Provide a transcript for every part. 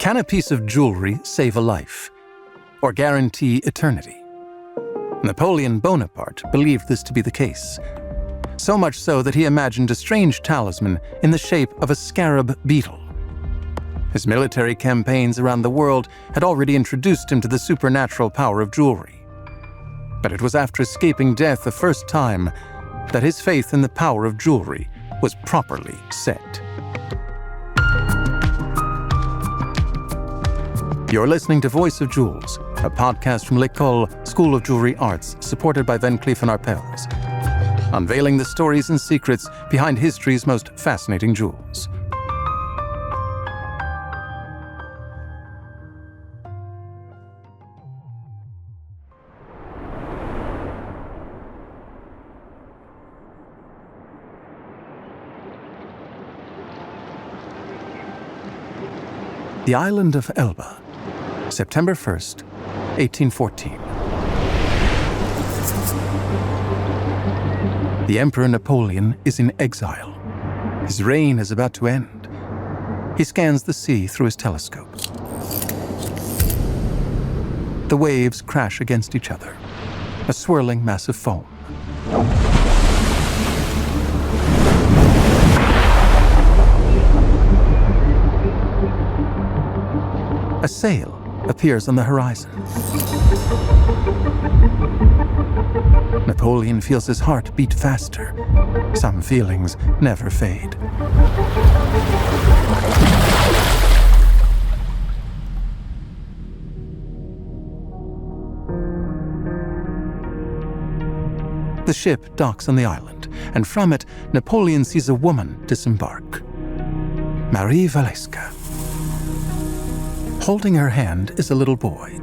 Can a piece of jewelry save a life, or guarantee eternity? Napoleon Bonaparte believed this to be the case, so much so that he imagined a strange talisman in the shape of a scarab beetle. His military campaigns around the world had already introduced him to the supernatural power of jewelry. But it was after escaping death the first time that his faith in the power of jewelry was properly set. You're listening to Voice of Jewels, a podcast from L'École, School of Jewelry Arts, supported by Cleef Arpels, unveiling the stories and secrets behind history's most fascinating jewels. The island of Elba, September 1st, 1814. The Emperor Napoleon is in exile. His reign is about to end. He scans the sea through his telescope. The waves crash against each other, a swirling mass of foam. A sail appears on the horizon. Napoleon feels his heart beat faster. Some feelings never fade. The ship docks on the island, and from it, Napoleon sees a woman disembark. Marie Valeska. Holding her hand is a little boy,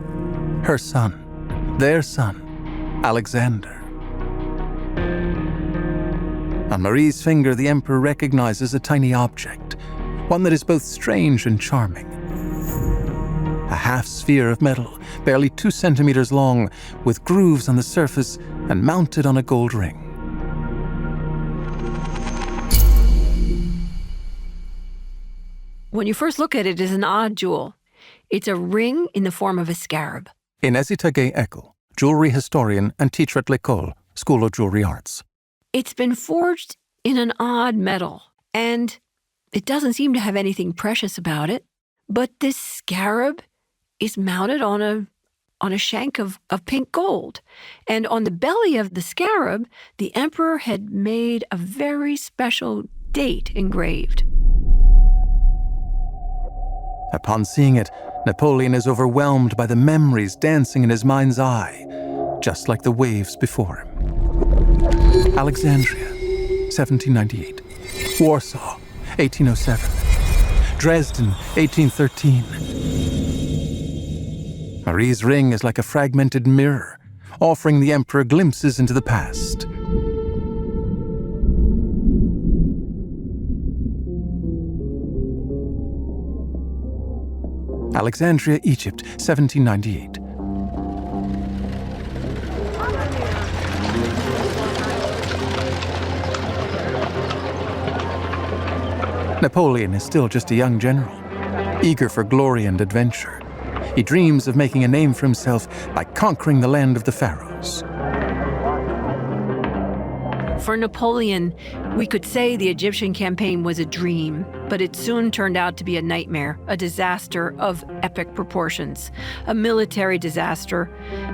her son, their son, Alexander. On Marie's finger, the Emperor recognizes a tiny object, one that is both strange and charming. A half-sphere of metal, barely 2 centimeters long, with grooves on the surface and mounted on a gold ring. When you first look at it, it's an odd jewel. It's a ring in the form of a scarab. Inezita Gay-Eckel, jewelry historian and teacher at L'École, School of Jewelry Arts. It's been forged in an odd metal, and it doesn't seem to have anything precious about it. But this scarab is mounted on a shank of pink gold. And on the belly of the scarab, the emperor had made a very special date engraved. Upon seeing it, Napoleon is overwhelmed by the memories dancing in his mind's eye, just like the waves before him. Alexandria, 1798. Warsaw, 1807. Dresden, 1813. Marie's ring is like a fragmented mirror, offering the emperor glimpses into the past. Alexandria, Egypt, 1798. Napoleon is still just a young general, eager for glory and adventure. He dreams of making a name for himself by conquering the land of the pharaohs. For Napoleon, we could say the Egyptian campaign was a dream, but it soon turned out to be a nightmare, a disaster of epic proportions, a military disaster.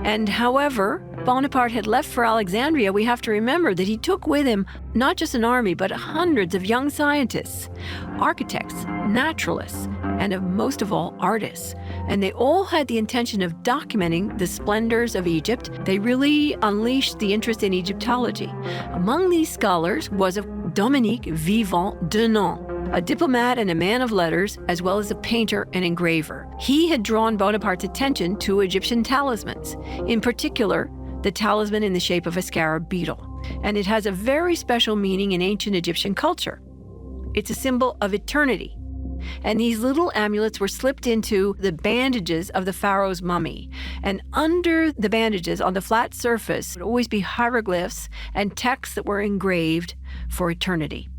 And however Bonaparte had left for Alexandria, we have to remember that he took with him not just an army, but hundreds of young scientists, architects, naturalists, and most of all, artists. And they all had the intention of documenting the splendors of Egypt. They really unleashed the interest in Egyptology. Among these scholars was Dominique Vivant Denon, a diplomat and a man of letters, as well as a painter and engraver. He had drawn Bonaparte's attention to Egyptian talismans, in particular, the talisman in the shape of a scarab beetle. And it has a very special meaning in ancient Egyptian culture. It's a symbol of eternity. And these little amulets were slipped into the bandages of the pharaoh's mummy. And under the bandages, on the flat surface, would always be hieroglyphs and texts that were engraved for eternity.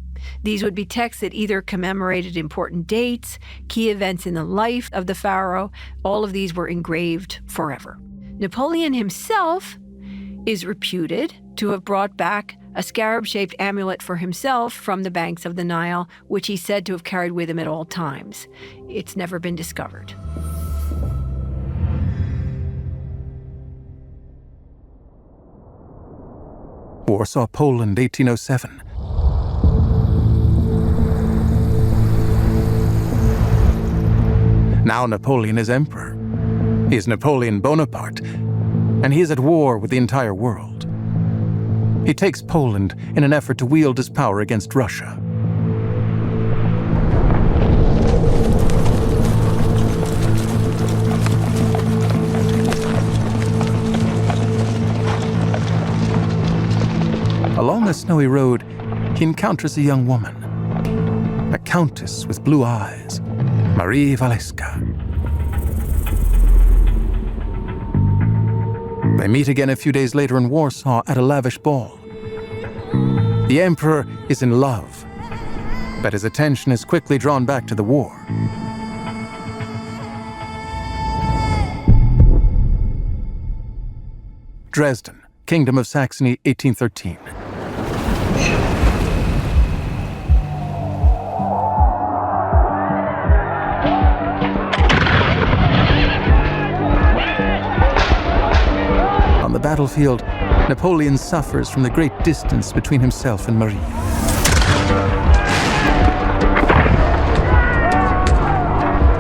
These would be texts that either commemorated important dates, key events in the life of the pharaoh. All of these were engraved forever. Napoleon himself is reputed to have brought back a scarab-shaped amulet for himself from the banks of the Nile, which he's said to have carried with him at all times. It's never been discovered. Warsaw, Poland, 1807. Now Napoleon is emperor. He is Napoleon Bonaparte, and he is at war with the entire world. He takes Poland in an effort to wield his power against Russia. Along a snowy road, he encounters a young woman, a countess with blue eyes, Marie Walewska. They meet again a few days later in Warsaw at a lavish ball. The emperor is in love, but his attention is quickly drawn back to the war. Dresden, Kingdom of Saxony, 1813. On the battlefield, Napoleon suffers from the great distance between himself and Marie.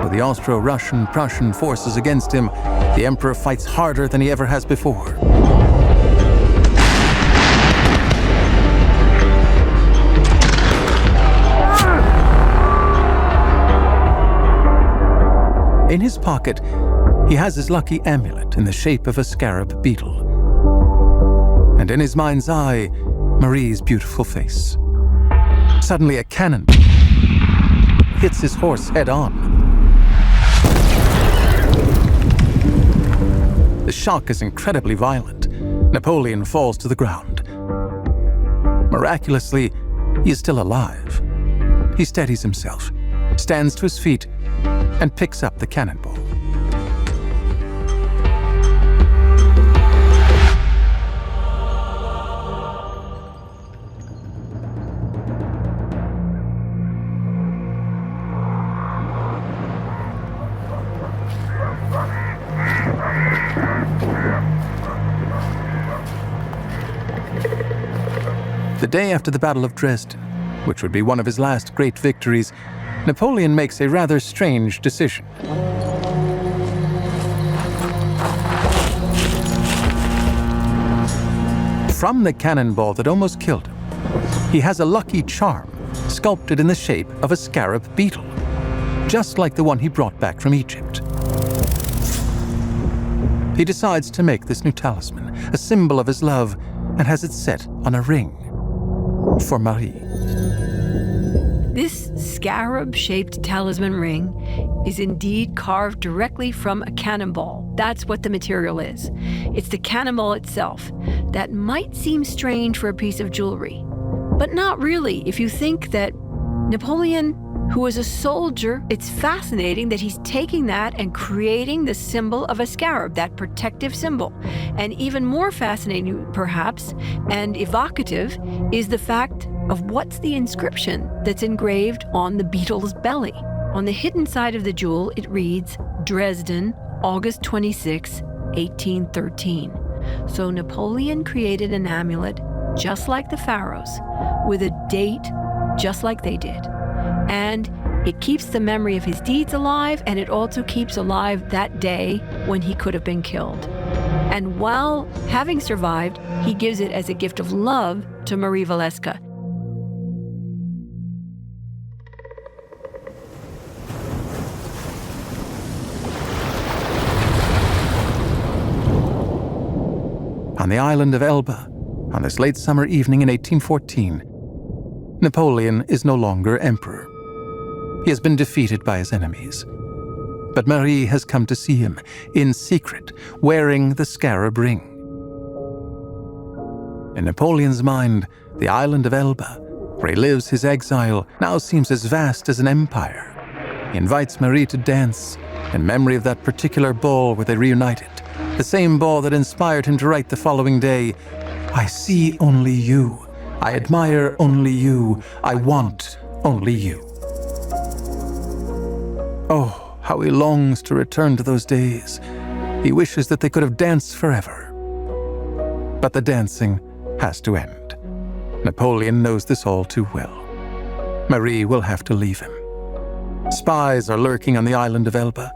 With the Austro-Russian-Prussian forces against him, the emperor fights harder than he ever has before. In his pocket, he has his lucky amulet in the shape of a scarab beetle. And in his mind's eye, Marie's beautiful face. Suddenly a cannon hits his horse head-on. The shock is incredibly violent. Napoleon falls to the ground. Miraculously, he is still alive. He steadies himself, stands to his feet, and picks up the cannonball. The day after the Battle of Dresden, which would be one of his last great victories, Napoleon makes a rather strange decision. From the cannonball that almost killed him, he has a lucky charm sculpted in the shape of a scarab beetle, just like the one he brought back from Egypt. He decides to make this new talisman, a symbol of his love, and has it set on a ring for Marie. This scarab-shaped talisman ring is indeed carved directly from a cannonball. That's what the material is. It's the cannonball itself. That might seem strange for a piece of jewelry, but not really. If you think that Napoleon, who was a soldier, it's fascinating that he's taking that and creating the symbol of a scarab, that protective symbol. And even more fascinating, perhaps, and evocative, is the fact of what's the inscription that's engraved on the beetle's belly. On the hidden side of the jewel, it reads, Dresden, August 26, 1813. So Napoleon created an amulet just like the pharaohs, with a date just like they did. And it keeps the memory of his deeds alive, and it also keeps alive that day when he could have been killed. And while having survived, he gives it as a gift of love to Marie Walewska. On the island of Elba, on this late summer evening in 1814, Napoleon is no longer emperor. He has been defeated by his enemies. But Marie has come to see him in secret, wearing the scarab ring. In Napoleon's mind, the island of Elba where he lives his exile, now seems as vast as an empire. He invites Marie to dance in memory of that particular ball where they reunited, the same ball that inspired him to write the following day, "I see only you. I admire only you. I want only you." Oh, how he longs to return to those days. He wishes that they could have danced forever. But the dancing has to end. Napoleon knows this all too well. Marie will have to leave him. Spies are lurking on the island of Elba,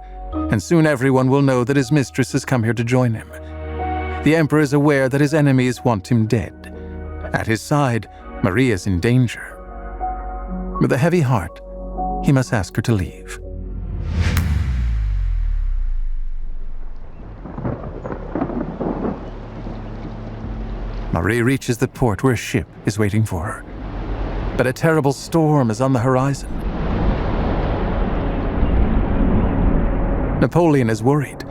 and soon everyone will know that his mistress has come here to join him. The Emperor is aware that his enemies want him dead. At his side, Marie is in danger. With a heavy heart, he must ask her to leave. Marie reaches the port where a ship is waiting for her. But a terrible storm is on the horizon. Napoleon is worried.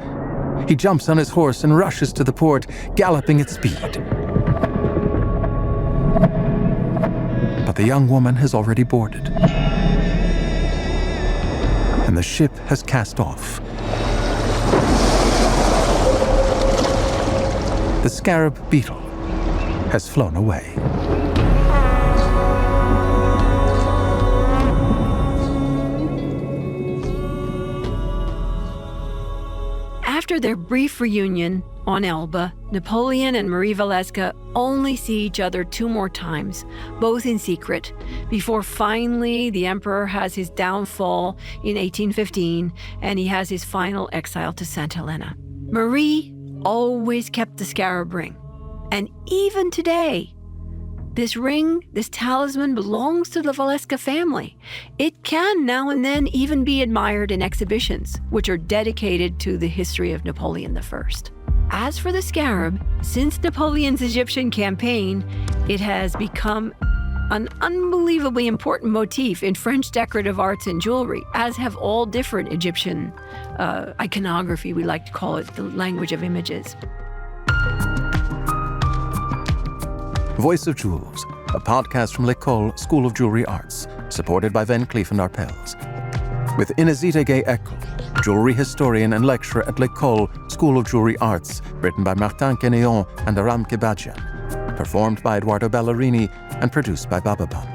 He jumps on his horse and rushes to the port, galloping at speed. But the young woman has already boarded. And the ship has cast off. The Scarab Beetle has flown away. After their brief reunion on Elba, Napoleon and Marie Walewska only see each other 2 more times, both in secret, before finally the emperor has his downfall in 1815 and he has his final exile to St. Helena. Marie always kept the scarab ring. And even today, this ring, this talisman, belongs to the Walewska family. It can now and then even be admired in exhibitions, which are dedicated to the history of Napoleon I. As for the scarab, since Napoleon's Egyptian campaign, it has become an unbelievably important motif in French decorative arts and jewelry, as have all different Egyptian iconography, we like to call it, the language of images. Voice of Jewels, a podcast from L'École School of Jewelry Arts, supported by Cleef Arpels. With Inezita Gay-Eckel, jewelry historian and lecturer at L'École School of Jewelry Arts, written by Martin Quenehen and Aram Kebabdjian, performed by Edoardo Ballerini and produced by Bababam.